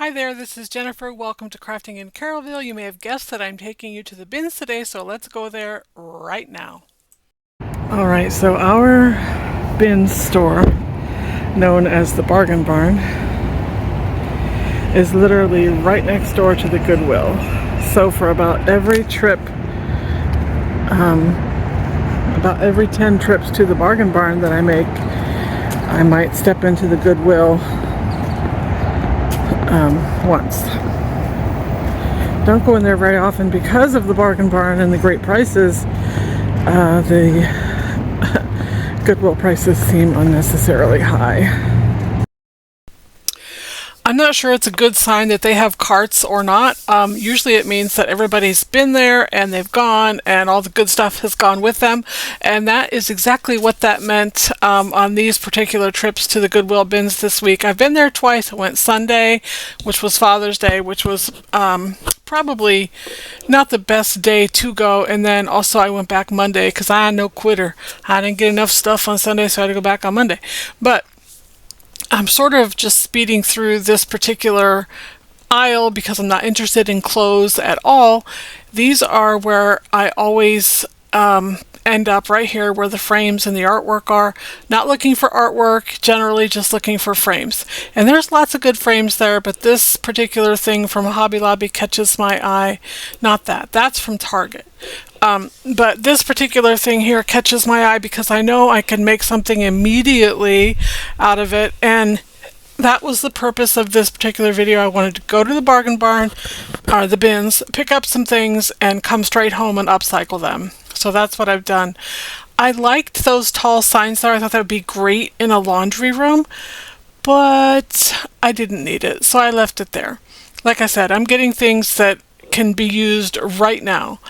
Hi there, this is Jennifer. Welcome to Crafting in Carrollville. You may have guessed that I'm taking you to the bins today, so let's go there right now. All right, so our bin store, known as the Bargain Barn, is literally right next door to the Goodwill. So for about every trip, about every 10 trips to the Bargain Barn that I make, I might step into the Goodwill once. Don't go in there very often because of the Bargain Barn and the great prices. The Goodwill prices seem unnecessarily high. I'm not sure it's a good sign that they have carts or not. Usually it means that everybody's been there and they've gone and all the good stuff has gone with them. And that is exactly what that meant on these particular trips to the Goodwill bins this week. I've been there twice. I went Sunday, which was Father's Day, which was probably not the best day to go. And then also I went back Monday because I'm no quitter. I didn't get enough stuff on Sunday, so I had to go back on Monday. But I'm sort of just speeding through this particular aisle because I'm not interested in clothes at all. These are where I always end up, right here where the frames and the artwork are. Not looking for artwork, generally just looking for frames. And there's lots of good frames there, but this particular thing from Hobby Lobby catches my eye. Not that. That's from Target. But this particular thing here catches my eye because I know I can make something immediately out of it, and that was the purpose of this particular video. I wanted to go to the Bargain Barn, or the bins, pick up some things, and come straight home and upcycle them. So that's what I've done. I liked those tall signs there. I thought that would be great in a laundry room, but I didn't need it, so I left it there. Like I said, I'm getting things that can be used right now.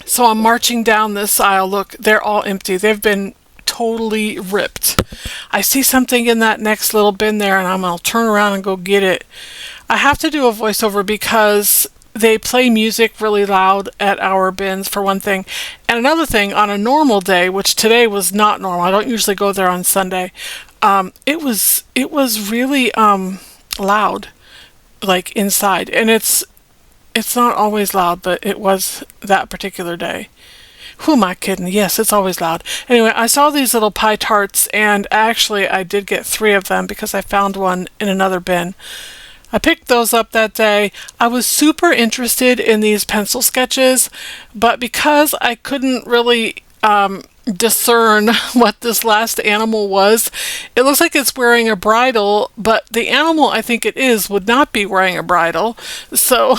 So I'm marching down this aisle. Look, they're all empty. They've been totally ripped. I see something in that next little bin there, and I'm going to turn around and go get it. I have to do a voiceover because they play music really loud at our bins, for one thing. And another thing, on a normal day, which today was not normal, I don't usually go there on Sunday, it was really loud, like inside. And it's not always loud, but it was that particular day. Who am I kidding? Yes, it's always loud. Anyway, I saw these little pie tarts, and actually I did get 3 of them because I found one in another bin. I picked those up that day. I was super interested in these pencil sketches, but because I couldn't really discern what this last animal was, it looks like it's wearing a bridle, but the animal I think it is would not be wearing a bridle. So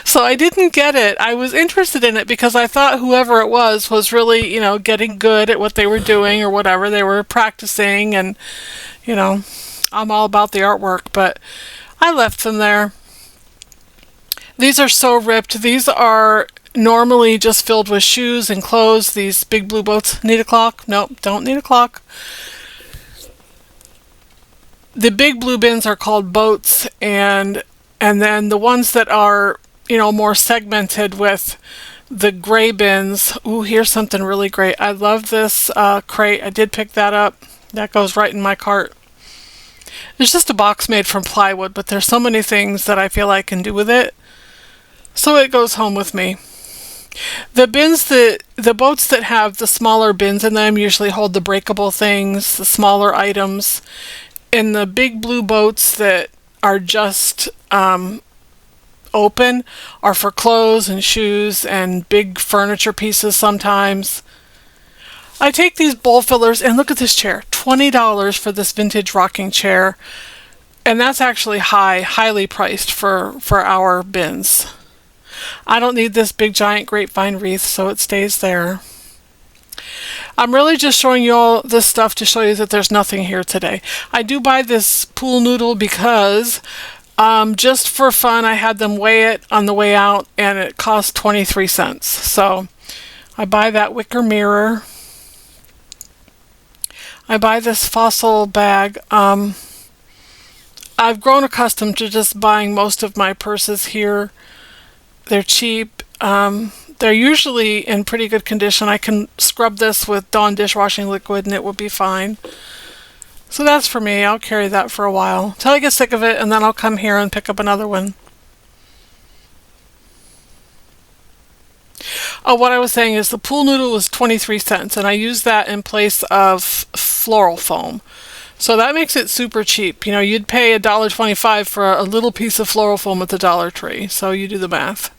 so I didn't get it. I was interested in it because I thought whoever it was really, getting good at what they were doing or whatever. They were practicing, and I'm all about the artwork, but I left them there. These are so ripped. These are normally just filled with shoes and clothes. These big blue boats need a clock. Nope, don't need a clock. The big blue bins are called boats, and then the ones that are, more segmented with the gray bins. Ooh, here's something really great. I love this crate. I did pick that up. That goes right in my cart. It's just a box made from plywood, but there's so many things that I feel I can do with it. So it goes home with me. The bins, the boats that have the smaller bins in them usually hold the breakable things, the smaller items. And the big blue boats that are just open are for clothes and shoes and big furniture pieces sometimes. I take these bowl fillers, and look at this chair. $20 for this vintage rocking chair. And that's actually highly priced for our bins. I don't need this big giant grapevine wreath, so it stays there. I'm really just showing you all this stuff to show you that there's nothing here today. I do buy this pool noodle because just for fun I had them weigh it on the way out, and it cost 23 cents. So I buy that wicker mirror. I buy this fossil bag. I've grown accustomed to just buying most of my purses here. They're cheap. They're usually in pretty good condition. I can scrub this with Dawn dishwashing liquid and it will be fine. So that's for me. I'll carry that for a while till I get sick of it, and then I'll come here and pick up another one. Oh, what I was saying is the pool noodle was 23 cents, and I used that in place of floral foam. So that makes it super cheap. You know, you'd pay $1.25 for a little piece of floral foam at the Dollar Tree. So you do the math.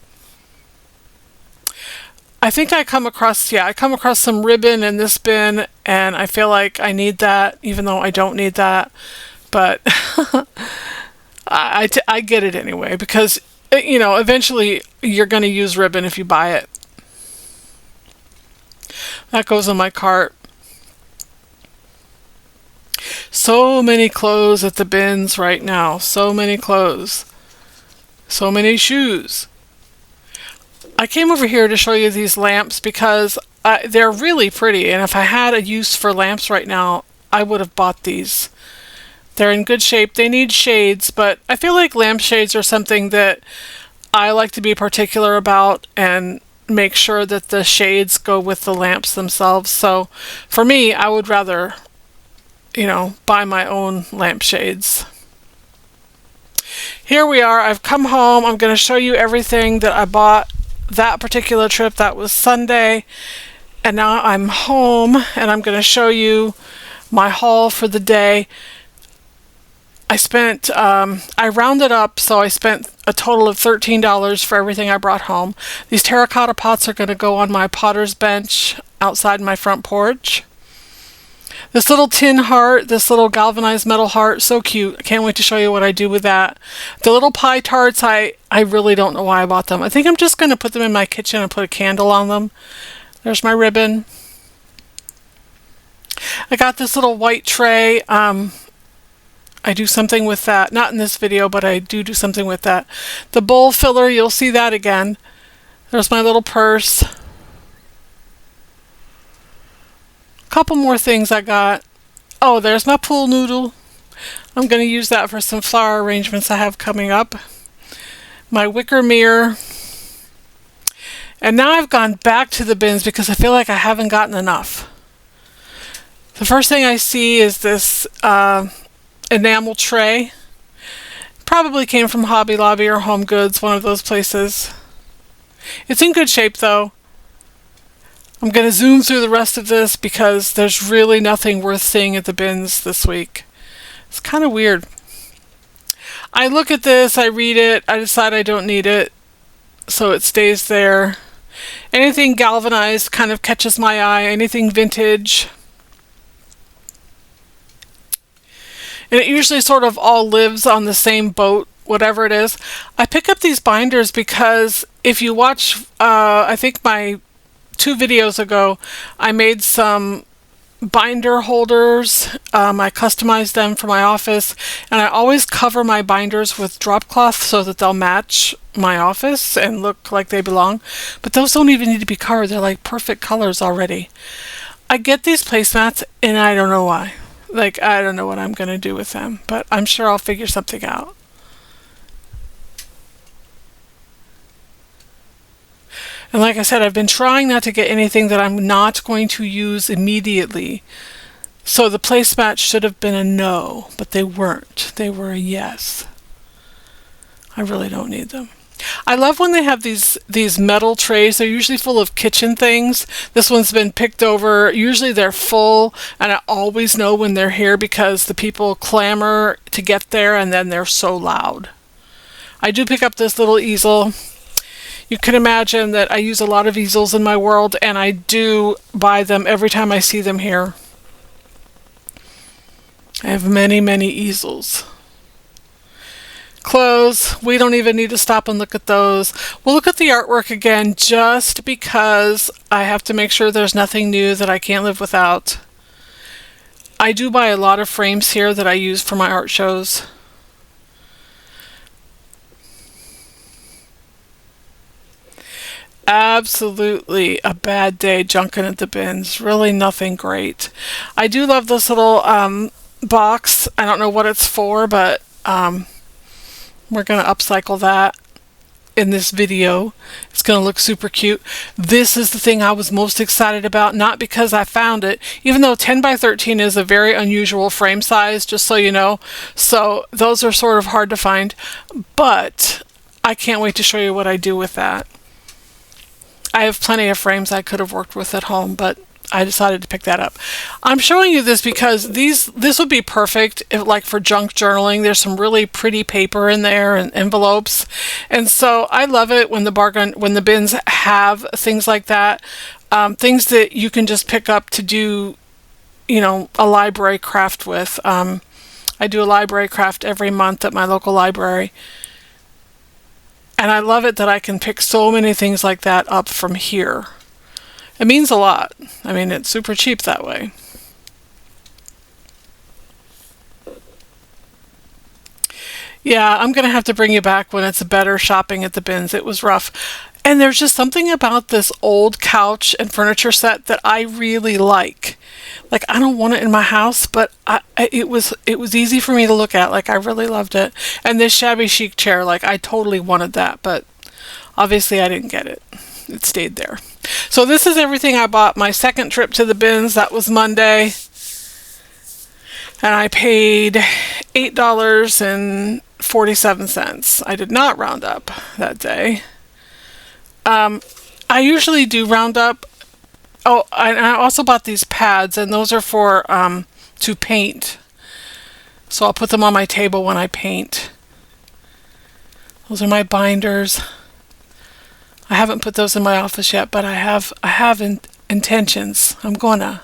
I think I come across some ribbon in this bin, and I feel like I need that, even though I don't need that. But I get it anyway, because, you know, eventually you're going to use ribbon if you buy it. That goes in my cart. So many clothes at the bins right now. So many clothes. So many shoes. I came over here to show you these lamps because they're really pretty, and if I had a use for lamps right now, I would have bought these. They're in good shape. They need shades, but I feel like lampshades are something that I like to be particular about and make sure that the shades go with the lamps themselves. So for me, I would rather, you know, buy my own lampshades. Here we are. I've come home. I'm going to show you everything that I bought that particular trip. That was Sunday, and now I'm home, and I'm going to show you my haul for the day. I rounded up, so I spent a total of $13 for everything I brought home. These terracotta pots are going to go on my potter's bench outside my front porch. This little tin heart, this little galvanized metal heart, so cute. I can't wait to show you what I do with that. The little pie tarts, I really don't know why I bought them. I think I'm just going to put them in my kitchen and put a candle on them. There's my ribbon. I got this little white tray. I do something with that. Not in this video, but I do something with that. The bowl filler, you'll see that again. There's my little purse. Couple more things I got. Oh, there's my pool noodle. I'm going to use that for some flower arrangements I have coming up. My wicker mirror. And now I've gone back to the bins because I feel like I haven't gotten enough. The first thing I see is this enamel tray. Probably came from Hobby Lobby or Home Goods, one of those places. It's in good shape though. I'm going to zoom through the rest of this because there's really nothing worth seeing at the bins this week. It's kind of weird. I look at this, I read it, I decide I don't need it, so it stays there. Anything galvanized kind of catches my eye, anything vintage. And it usually sort of all lives on the same boat, whatever it is. I pick up these binders because if you watch, I think my 2 videos ago, I made some binder holders. I customized them for my office, and I always cover my binders with drop cloth so that they'll match my office and look like they belong. But those don't even need to be covered. They're like perfect colors already. I get these placemats, and I don't know why. Like, I don't know what I'm going to do with them, but I'm sure I'll figure something out. And like I said, I've been trying not to get anything that I'm not going to use immediately. So the placemat should have been a no, but they weren't. They were a yes. I really don't need them. I love when they have these metal trays. They're usually full of kitchen things. This one's been picked over. Usually they're full, and I always know when they're here because the people clamor to get there, and then they're so loud. I do pick up this little easel. You can imagine that I use a lot of easels in my world, and I do buy them every time I see them here. I have many, many easels. Clothes, we don't even need to stop and look at those. We'll look at the artwork again just because I have to make sure there's nothing new that I can't live without. I do buy a lot of frames here that I use for my art shows. Absolutely a bad day junking at the bins. Really nothing great. I do love this little box. I don't know what it's for, but we're going to upcycle that. in this video. It's going to look super cute. This is the thing I was most excited about, not because I found it, even though 10 by 13 is a very unusual frame size, just so you know. So those are sort of hard to find, but I can't wait to show you what I do with that. I have plenty of frames I could have worked with at home, but I decided to pick that up. I'm showing you this because this would be perfect if, like, for junk journaling. There's some really pretty paper in there and envelopes, and so I love it when the bins have things like that, things that you can just pick up to do, you know, a library craft with. I do a library craft every month at my local library, and I love it that I can pick so many things like that up from here. It means a lot. I mean, it's super cheap that way. Yeah, I'm going to have to bring you back when it's better shopping at the bins. It was rough. And there's just something about this old couch and furniture set that I really like. Like, I don't want it in my house, but it was easy for me to look at. Like, I really loved it. And this shabby chic chair, like, I totally wanted that, but obviously I didn't get it. It stayed there. So this is everything I bought my second trip to the bins. That was Monday. And I paid $8.47. I did not round up that day. I usually do round up. Oh, and I also bought these pads, and those are for to paint. So I'll put them on my table when I paint. Those are my binders. I haven't put those in my office yet, but I have intentions. I'm gonna.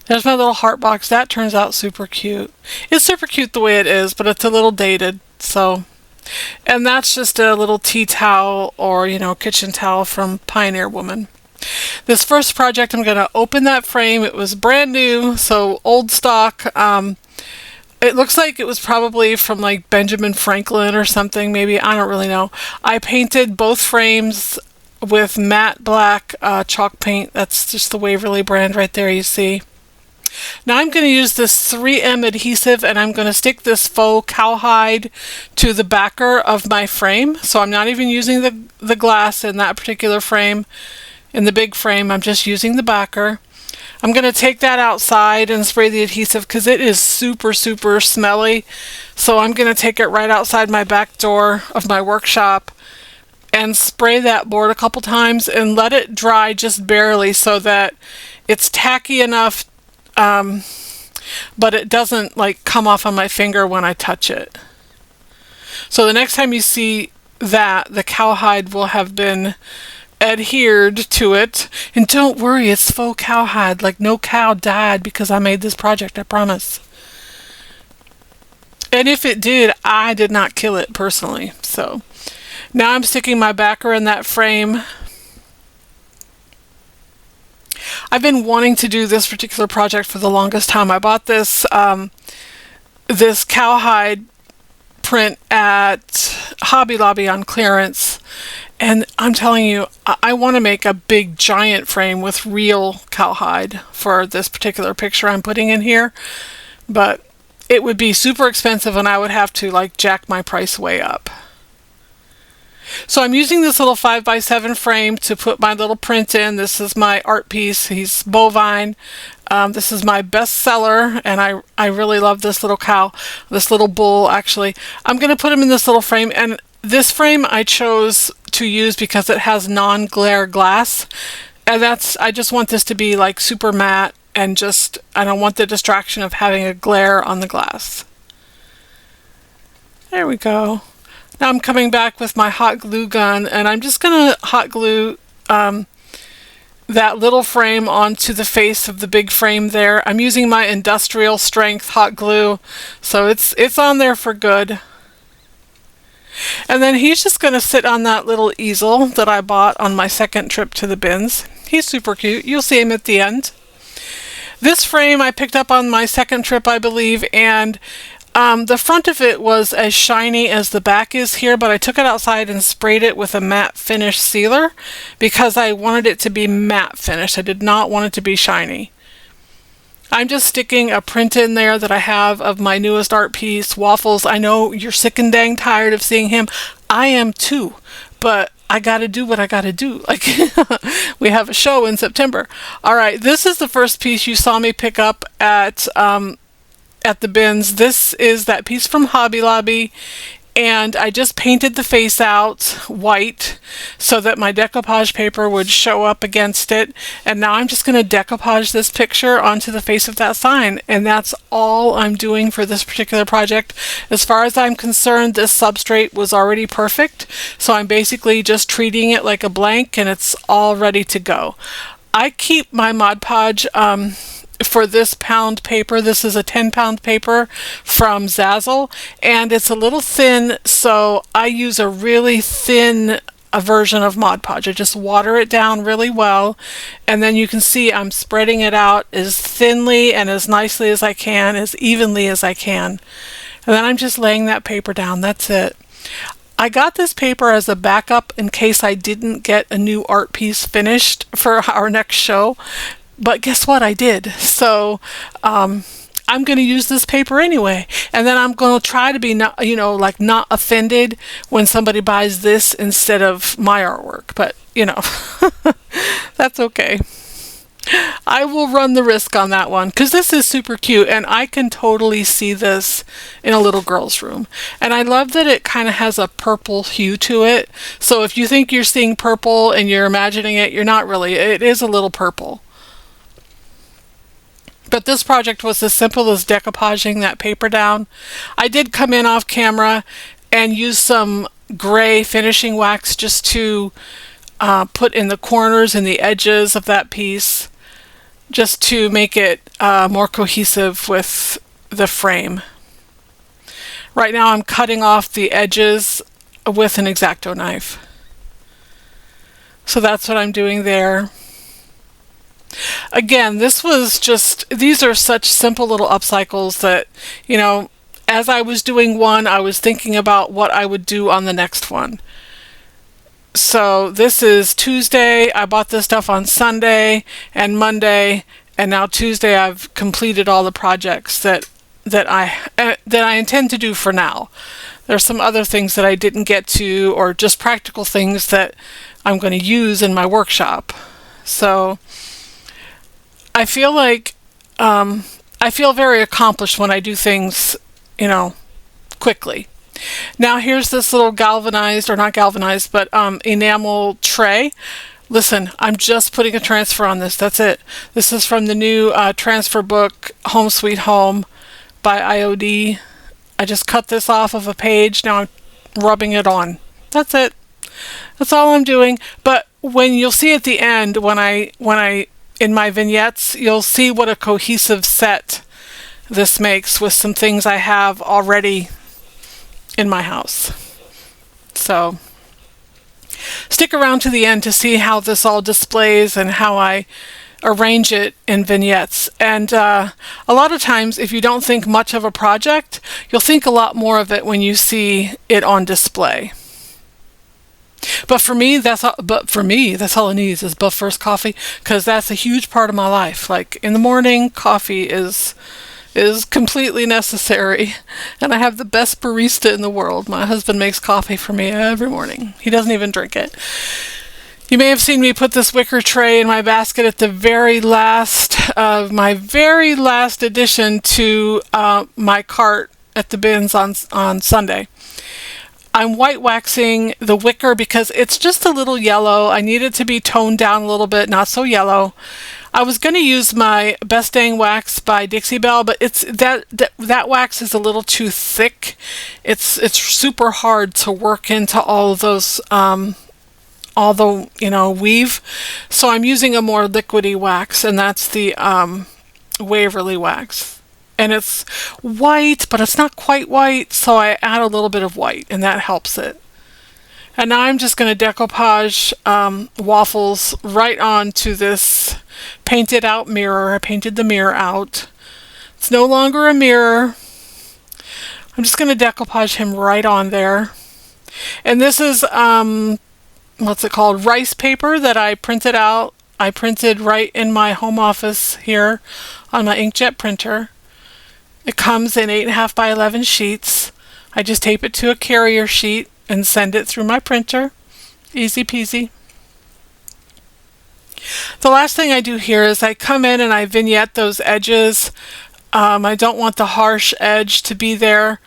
There's my little heart box. That turns out super cute. It's super cute the way it is, but it's a little dated. So, and that's just a little tea towel or, you know, kitchen towel from Pioneer Woman. This first project, I'm gonna open that frame. It was brand new, so old stock. It looks like it was probably from like Benjamin Franklin or something, maybe. I don't really know. I painted both frames with matte black chalk paint. That's just the Waverly brand right there, you see. Now I'm going to use this 3M adhesive, and I'm going to stick this faux cowhide to the backer of my frame. So I'm not even using the glass in that particular frame. In the big frame, I'm just using the backer. I'm going to take that outside and spray the adhesive because it is super, super smelly. So I'm going to take it right outside my back door of my workshop and spray that board a couple times and let it dry just barely so that it's tacky enough, but it doesn't like come off on my finger when I touch it. So the next time you see that, the cowhide will have been adhered to it. And don't worry, it's faux cowhide. Like, no cow died because I made this project, I promise. And if it did, I did not kill it personally. So now I'm sticking my backer in that frame. I've been wanting to do this particular project for the longest time. I bought this this cowhide print at Hobby Lobby on clearance. And I'm telling you, I want to make a big giant frame with real cowhide for this particular picture I'm putting in here. But it would be super expensive and I would have to like jack my price way up. So I'm using this little 5x7 frame to put my little print in. This is my art piece. He's bovine. This is my bestseller, and I really love this little cow, this little bull actually. I'm going to put him in this little frame, and this frame I chose to use because it has non-glare glass, and I just want this to be like super matte, and just I don't want the distraction of having a glare on the glass. There we go. Now I'm coming back with my hot glue gun, and I'm just gonna hot glue that little frame onto the face of the big frame there. I'm using my industrial strength hot glue, so it's on there for good. And then he's just going to sit on that little easel that I bought on my second trip to the bins. He's super cute. You'll see him at the end. This frame I picked up on my second trip, I believe, and the front of it was as shiny as the back is here, but I took it outside and sprayed it with a matte finish sealer because I wanted it to be matte finish. I did not want it to be shiny. I'm just sticking a print in there that I have of my newest art piece, Waffles. I know you're sick and dang tired of seeing him. I am too, but I gotta do what I gotta do. Like, we have a show in September. All right, this is the first piece you saw me pick up at the bins. This is that piece from Hobby Lobby, and I just painted the face out white so that my decoupage paper would show up against it. And now I'm just going to decoupage this picture onto the face of that sign. And that's all I'm doing for this particular project. As far as I'm concerned, this substrate was already perfect. So I'm basically just treating it like a blank, and it's all ready to go. I keep my Mod Podge for this pound paper. This is a 10-pound paper from Zazzle, and it's a little thin, so I use a really thin version of Mod Podge. I just water it down really well, and then you can see I'm spreading it out as thinly and as nicely as I can, as evenly as I can. And then I'm just laying that paper down. That's it. I got this paper as a backup in case I didn't get a new art piece finished for our next show. But guess what? I did. So I'm going to use this paper anyway. And then I'm going to try to be not offended when somebody buys this instead of my artwork. But, that's okay. I will run the risk on that one because this is super cute, and I can totally see this in a little girl's room. And I love that it kind of has a purple hue to it. So if you think you're seeing purple and you're imagining it, you're not really. It is a little purple. But this project was as simple as decoupaging that paper down. I did come in off camera and use some gray finishing wax just to put in the corners and the edges of that piece, just to make it more cohesive with the frame. Right now I'm cutting off the edges with an X-Acto knife. So that's what I'm doing there. Again, these are such simple little upcycles that, as I was doing one, I was thinking about what I would do on the next one. So this is Tuesday. I bought this stuff on Sunday and Monday, and now Tuesday I've completed all the projects that I intend to do for now. There's some other things that I didn't get to, or just practical things that I'm going to use in my workshop. So I feel like I feel very accomplished when I do things, quickly. Now here's this little enamel tray. Listen, I'm just putting a transfer on this. That's it. This is from the new transfer book, Home Sweet Home by IOD. I just cut this off of a page. Now I'm rubbing it on. That's it. That's all I'm doing. But when you'll see at the end, when I in my vignettes, you'll see what a cohesive set this makes with some things I have already in my house. So stick around to the end to see how this all displays and how I arrange it in vignettes. And a lot of times, if you don't think much of a project, you'll think a lot more of it when you see it on display. But for me, that's all it needs is But First coffee, because that's a huge part of my life. Like in the morning, coffee is completely necessary, and I have the best barista in the world. My husband makes coffee for me every morning. He doesn't even drink it. You may have seen me put this wicker tray in my basket at the very last of my very last addition to my cart at the bins on Sunday. I'm white waxing the wicker because it's just a little yellow. I need it to be toned down a little bit, not so yellow. I was going to use my Best Dang Wax by Dixie Belle, but it's that wax is a little too thick. It's super hard to work into all of those weave. So I'm using a more liquidy wax, and that's the Waverly wax. And it's white, but it's not quite white, so I add a little bit of white, and that helps it. And now I'm just going to decoupage waffles right onto this painted out mirror. I painted the mirror out. It's no longer a mirror. I'm just going to decoupage him right on there. And this is, what's it called? Rice paper that I printed out. I printed right in my home office here on my inkjet printer. It comes in 8.5 by 11 sheets. I just tape it to a carrier sheet and send it through my printer. Easy peasy. The last thing I do here is I come in and I vignette those edges. I don't want the harsh edge to be there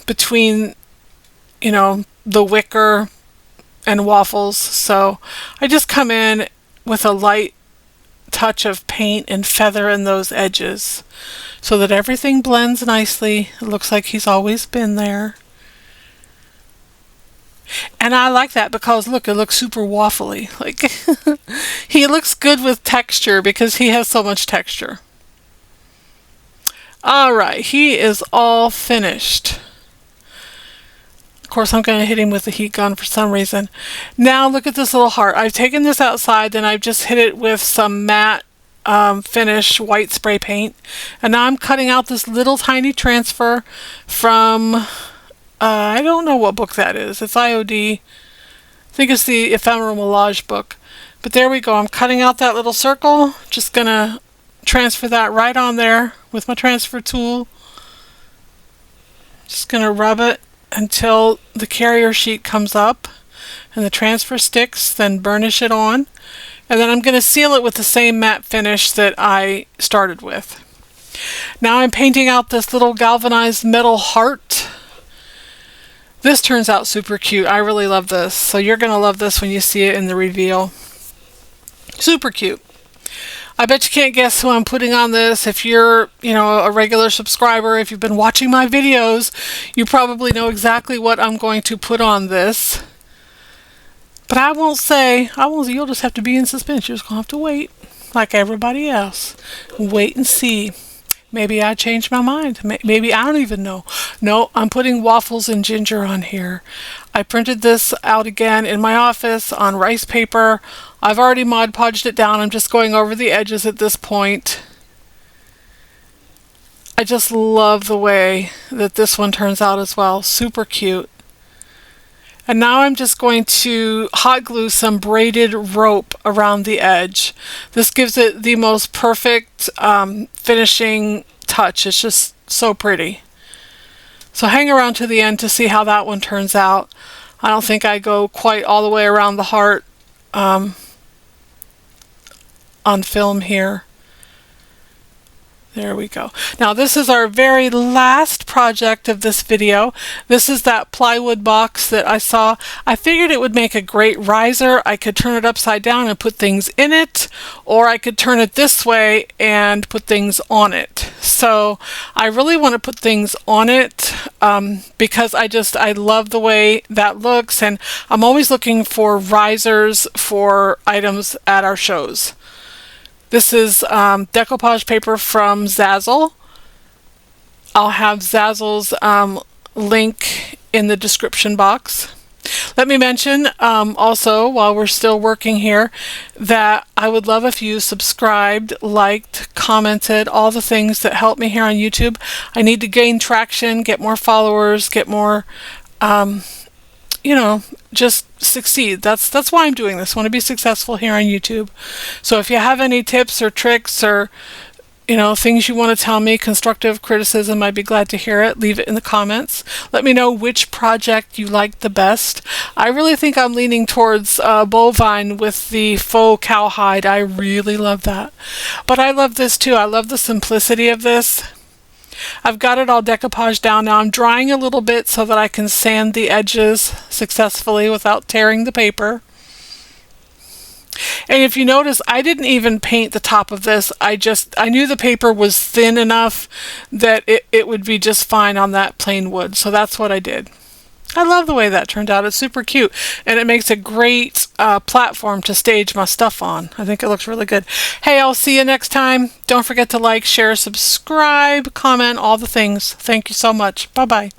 between, you know, the wicker and waffles. So I just come in with a light touch of paint and feather in those edges so that everything blends nicely. It looks like he's always been there. And I like that because look, it looks super waffly. Like he looks good with texture because he has so much texture. All right, he is all finished. Of course, I'm going to hit him with the heat gun for some reason. Now look at this little heart. I've taken this outside and I've just hit it with some matte finish white spray paint. And now I'm cutting out this little tiny transfer from, I don't know what book that is. It's IOD. I think it's the Ephemeral Millage book. But there we go. I'm cutting out that little circle. Just going to transfer that right on there with my transfer tool. Just going to rub it until the carrier sheet comes up and the transfer sticks, then burnish it on. And then I'm going to seal it with the same matte finish that I started with. Now I'm painting out this little galvanized metal heart. This turns out super cute. I really love this. So you're going to love this when you see it in the reveal. Super cute. I bet you can't guess who I'm putting on this. If you're, you know, a regular subscriber, if you've been watching my videos, you probably know exactly what I'm going to put on this. But I won't say, you'll just have to be in suspense. You're just going to have to wait, like everybody else. Wait and see. Maybe I changed my mind. Maybe I don't even know. No, I'm putting waffles and ginger on here. I printed this out again in my office on rice paper. I've already Mod Podged it down. I'm just going over the edges at this point. I just love the way that this one turns out as well. Super cute. And now I'm just going to hot glue some braided rope around the edge. This gives it the most perfect finishing touch. It's just so pretty. So hang around to the end to see how that one turns out. I don't think I go quite all the way around the heart on film here. There we go. Now this is our very last project of this video. This is that plywood box that I saw. I figured it would make a great riser. I could turn it upside down and put things in it, or I could turn it this way and put things on it. So I really want to put things on it because I love the way that looks, and I'm always looking for risers for items at our shows. This is decoupage paper from Zazzle. I'll have Zazzle's link in the description box. Let me mention also, while we're still working here, that I would love if you subscribed, liked, commented, all the things that help me here on YouTube. I need to gain traction, get more followers, get more, you know, just succeed. That's why I'm doing this. I want to be successful here on YouTube. So if you have any tips or tricks or, you know, things you want to tell me, constructive criticism, I'd be glad to hear it. Leave it in the comments. Let me know which project you liked the best. I really think I'm leaning towards bovine with the faux cowhide. I really love that. But I love this too. I love the simplicity of this. I've got it all decoupaged down now. I'm drying a little bit so that I can sand the edges successfully without tearing the paper. And if you notice, I didn't even paint the top of this. I knew the paper was thin enough that it would be just fine on that plain wood. So that's what I did. I love the way that turned out. It's super cute. And it makes a great platform to stage my stuff on. I think it looks really good. Hey, I'll see you next time. Don't forget to like, share, subscribe, comment, all the things. Thank you so much. Bye-bye.